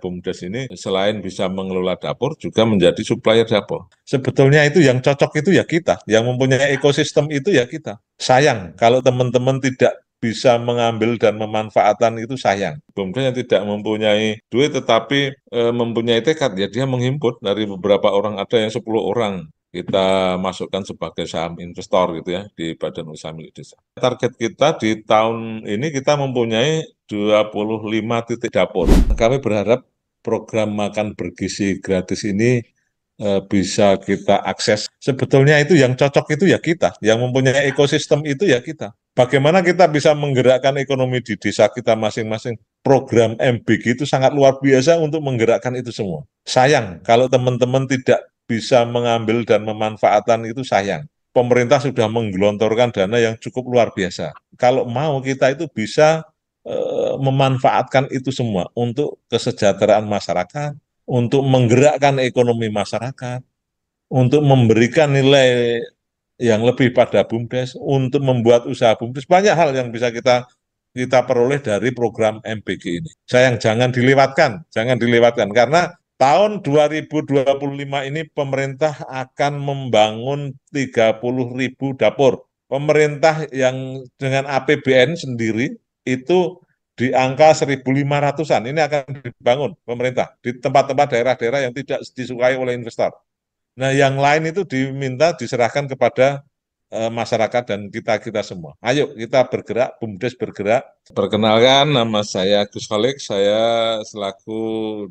BUMDes ini selain bisa mengelola dapur, juga menjadi supplier dapur. Sebetulnya itu yang cocok itu ya kita, yang mempunyai ekosistem itu ya kita. Sayang kalau teman-teman tidak bisa mengambil dan memanfaatkan itu sayang. BUMDes yang tidak mempunyai duit tetapi mempunyai tekad, ya dia menghimpun dari beberapa orang, ada yang 10 orang kita masukkan sebagai saham investor gitu ya di Badan Usaha Milik Desa. Target kita di tahun ini kita mempunyai 25 titik dapur. Kami berharap program makan bergizi gratis ini bisa kita akses. Sebetulnya itu yang cocok itu ya kita, yang mempunyai ekosistem itu ya kita. Bagaimana kita bisa menggerakkan ekonomi di desa kita masing-masing. Program MBG itu sangat luar biasa untuk menggerakkan itu semua. Sayang kalau teman-teman tidak bisa mengambil dan memanfaatkan itu sayang. Pemerintah sudah menggelontorkan dana yang cukup luar biasa. Kalau mau kita itu bisa memanfaatkan itu semua untuk kesejahteraan masyarakat, untuk menggerakkan ekonomi masyarakat, untuk memberikan nilai yang lebih pada BUMDes, untuk membuat usaha BUMDes. Banyak hal yang bisa kita peroleh dari program MBG ini. Sayang jangan dilewatkan karena tahun 2025 ini pemerintah akan membangun 30.000 dapur. Pemerintah yang dengan APBN sendiri itu di angka 1.500-an. Ini akan dibangun pemerintah di tempat-tempat daerah-daerah yang tidak disukai oleh investor. Nah, yang lain itu diminta diserahkan kepada masyarakat dan kita-kita semua. Ayo kita bergerak, BUMDes bergerak. Perkenalkan, nama saya Gus Khalid, saya selaku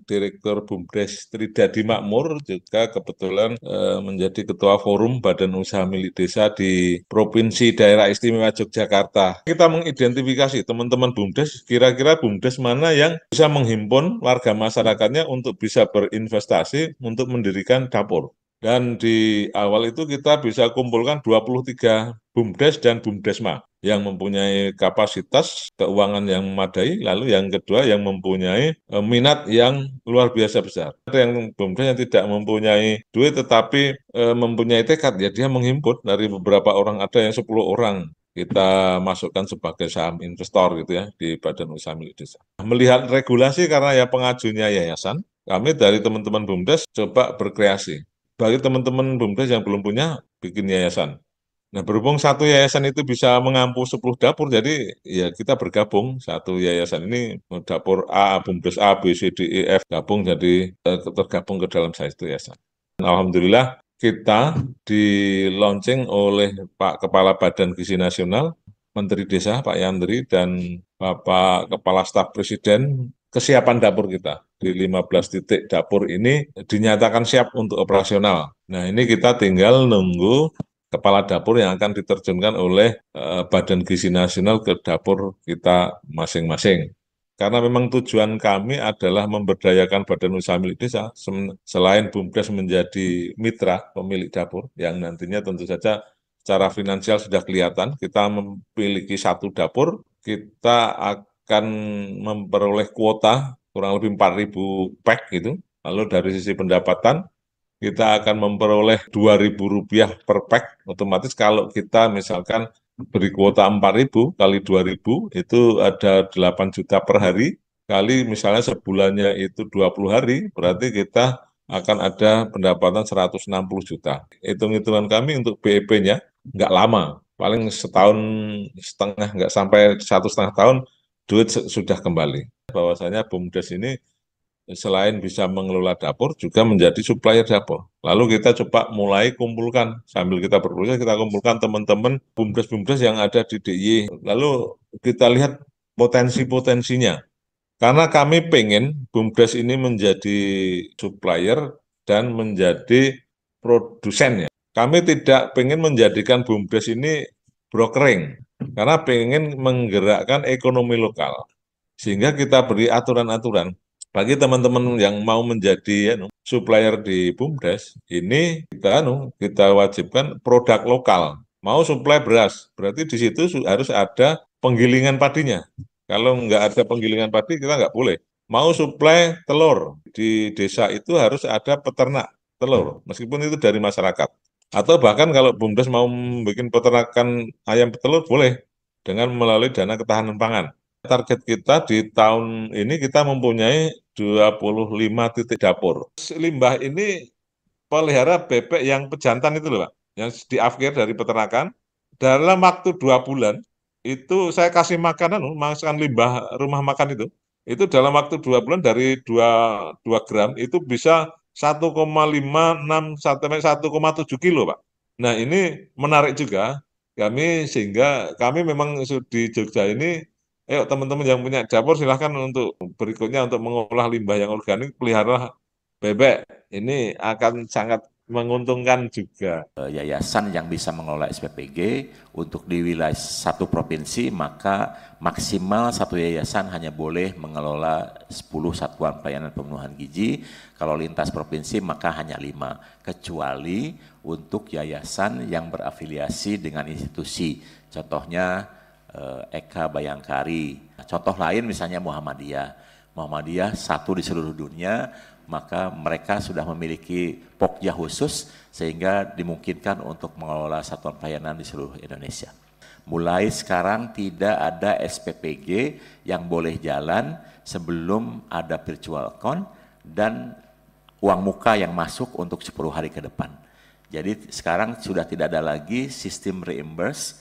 Direktur BUMDes Tridadi Makmur, juga kebetulan menjadi Ketua Forum Badan Usaha Milik Desa di Provinsi Daerah Istimewa Yogyakarta. Kita mengidentifikasi teman-teman BUMDes, kira-kira BUMDes mana yang bisa menghimpun warga masyarakatnya untuk bisa berinvestasi untuk mendirikan dapur. Dan di awal itu kita bisa kumpulkan 23 BUMDes dan BUMDesma yang mempunyai kapasitas keuangan yang memadai, lalu yang kedua yang mempunyai minat yang luar biasa besar. Ada yang BUMDes yang tidak mempunyai duit tetapi mempunyai tekad, ya dia menghimpun dari beberapa orang, ada yang 10 orang kita masukkan sebagai saham investor gitu ya di Badan Usaha Milik Desa. Melihat regulasi karena ya pengajunya yayasan, kami dari teman-teman BUMDes coba berkreasi. Bagi teman-teman BUMDes yang belum punya, bikin yayasan. Nah, berhubung satu yayasan itu bisa mengampu 10 dapur, jadi ya kita bergabung. Satu yayasan ini, dapur A, BUMDes A, B, C, D, E, F, gabung jadi tergabung ke dalam satu yayasan. Alhamdulillah, kita di launching oleh Pak Kepala Badan Gizi Nasional, Menteri Desa, Pak Yandri, dan Bapak Kepala Staf Presiden, kesiapan dapur kita di 15 titik dapur ini dinyatakan siap untuk operasional. Nah, ini kita tinggal nunggu kepala dapur yang akan diterjunkan oleh Badan Gizi Nasional ke dapur kita masing-masing. Karena memang tujuan kami adalah memberdayakan Badan Usaha Milik Desa, selain BUMDes menjadi mitra pemilik dapur, yang nantinya tentu saja secara finansial sudah kelihatan, kita memiliki satu dapur, kita akan memperoleh kuota kurang lebih 4.000 pack gitu. Lalu dari sisi pendapatan, kita akan memperoleh Rp2.000 per pack. Otomatis kalau kita misalkan beri kuota 4.000 kali 2.000, itu ada 8 juta per hari. Kali misalnya sebulannya itu 20 hari, berarti kita akan ada pendapatan 160 juta. Hitung-hitungan kami untuk BEP-nya nggak lama, paling setahun setengah, nggak sampai 1,5 tahun, duit sudah kembali. Bahwasanya BUMDes ini selain bisa mengelola dapur, juga menjadi supplier dapur. Lalu kita coba mulai kumpulkan, sambil kita berproses, kita kumpulkan teman-teman BUMDes-BUMDes yang ada di DIY. Lalu kita lihat potensi-potensinya. Karena kami pengen BUMDes ini menjadi supplier dan menjadi produsen ya. Kami tidak pengen menjadikan BUMDes ini brokering, karena pengen menggerakkan ekonomi lokal. Sehingga kita beri aturan-aturan. Bagi teman-teman yang mau menjadi supplier di BUMDes, ini kita wajibkan produk lokal. Mau suplai beras, berarti di situ harus ada penggilingan padinya. Kalau nggak ada penggilingan padi, kita nggak boleh. Mau suplai telur, di desa itu harus ada peternak telur, meskipun itu dari masyarakat. Atau bahkan kalau BUMDes mau bikin peternakan ayam petelur, boleh, dengan melalui dana ketahanan pangan. Target kita di tahun ini kita mempunyai 25 titik dapur. Limbah ini pelihara bebek yang pejantan itu loh Pak, yang diafkir dari peternakan. Dalam waktu 2 bulan, itu saya kasih makanan, makan limbah rumah makan itu dalam waktu 2 bulan dari 2 gram, itu bisa 1,56 sampai 1,7 kilo Pak. Nah ini menarik juga, sehingga kami memang di Jogja ini, ayo teman-teman yang punya dapur silahkan untuk berikutnya untuk mengolah limbah yang organik, pelihara bebek. Ini akan sangat menguntungkan juga. Yayasan yang bisa mengelola SPPG untuk di wilayah satu provinsi, maka maksimal satu yayasan hanya boleh mengelola 10 satuan pelayanan pemenuhan gizi. Kalau lintas provinsi maka hanya 5, kecuali untuk yayasan yang berafiliasi dengan institusi, contohnya Eka Bayangkari. Contoh lain misalnya Muhammadiyah satu di seluruh dunia, maka mereka sudah memiliki pokja khusus sehingga dimungkinkan untuk mengelola satuan pelayanan di seluruh Indonesia. Mulai sekarang tidak ada SPPG yang boleh jalan sebelum ada virtual account dan uang muka yang masuk untuk 10 hari ke depan. Jadi sekarang sudah tidak ada lagi sistem reimburse